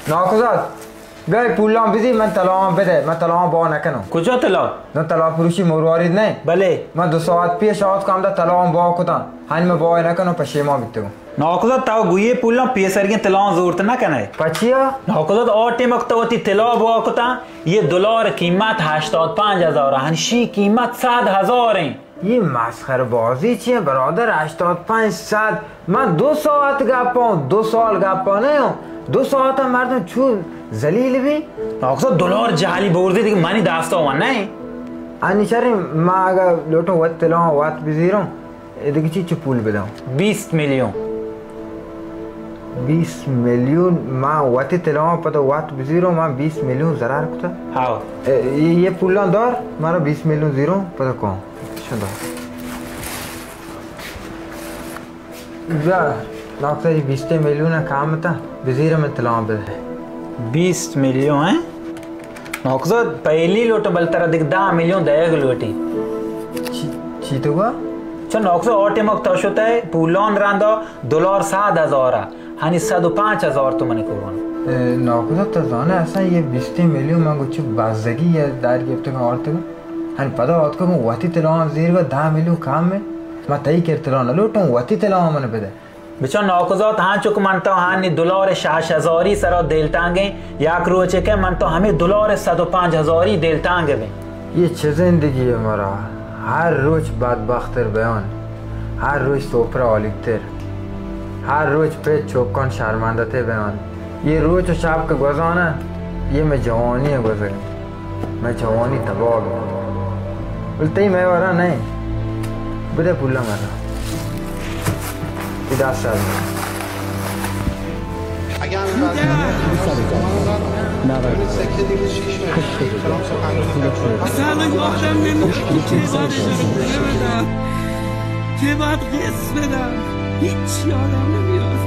ناکوزاد بیای پولام بدی من طلاام بده من طلاام با نکنم کجا طلا؟ نه طلا فروشی مروارید نه بله من 2 ساعت پیش آت کام ده طلاام با کتم هنی من با نکنم پشیمان بیتم ناکوزاد تا گویه پولام پیسرگین طلا زورت نکنه پچیا ناکوزاد آٹے مکتوتی طلا با کتا یہ دلار قیمت 85,000 هنشی قیمت 100,000 ہیں یہ مسخره بازی چیه برادر 85 100 من 2 ساعت گپام 2 سال گپا نه 2 ساعت مردم چون ذلیل بی ناکوزاد دلار جعلی برده دیگه منی دستا و نه انی چرا ما اگر لوٹو وقت طلا وقت بزیرم دیگه چی پول بدم 20 میلیون 20 میلیون ما وقتی طلا پتا وقت بزیرم من 20 میلیون ضرر کتا ها یہ پولان دار مرا 20 میلیون زیرو پتا کن شده بیا ناکتا 20 میلیون کام تا بزیرم طلا بده 20 میلیون ہیں ناکوزاد پہلی لوٹ بلتر دیکھ 10 میلیون دے گا لوٹی چی تو گا چون ناکوزاد آٹے مکتا شده ہے پولان رندا دلار 100,000 هنی 105,000 تو منی کرون ناکوزاد تا زانه اصلا یه 20 میلیون من گوچه بازدگی یا دار گفته که آرته هنی پدا آت که من وقتی طلا زیر گا 10 میلیون کامه ما تایی کرد طلا نلوٹم وقتی طلا من بده بچون ناکوزاد हाँ चुक मनता हानि दुलार 6,000 सरा देलतांगे याक रोचे के मनता हमें दुलार 105,000 देलतांगे बे ये चه زندگی مرا هر روز بدبختر بیان هر روز سفره آلیکتر هر روز پیت چوکان شرمندته بیان یه روز و شب که گذانه یه میں جوانی گذارم میں جوانی تباہ بولتے ہی میں ورا نہیں بده پولا مرا دست از من اگر سکه دیگه 6 اصلا گفتم نمیدونم چه باید قص بدم هیچ یادم نمیاد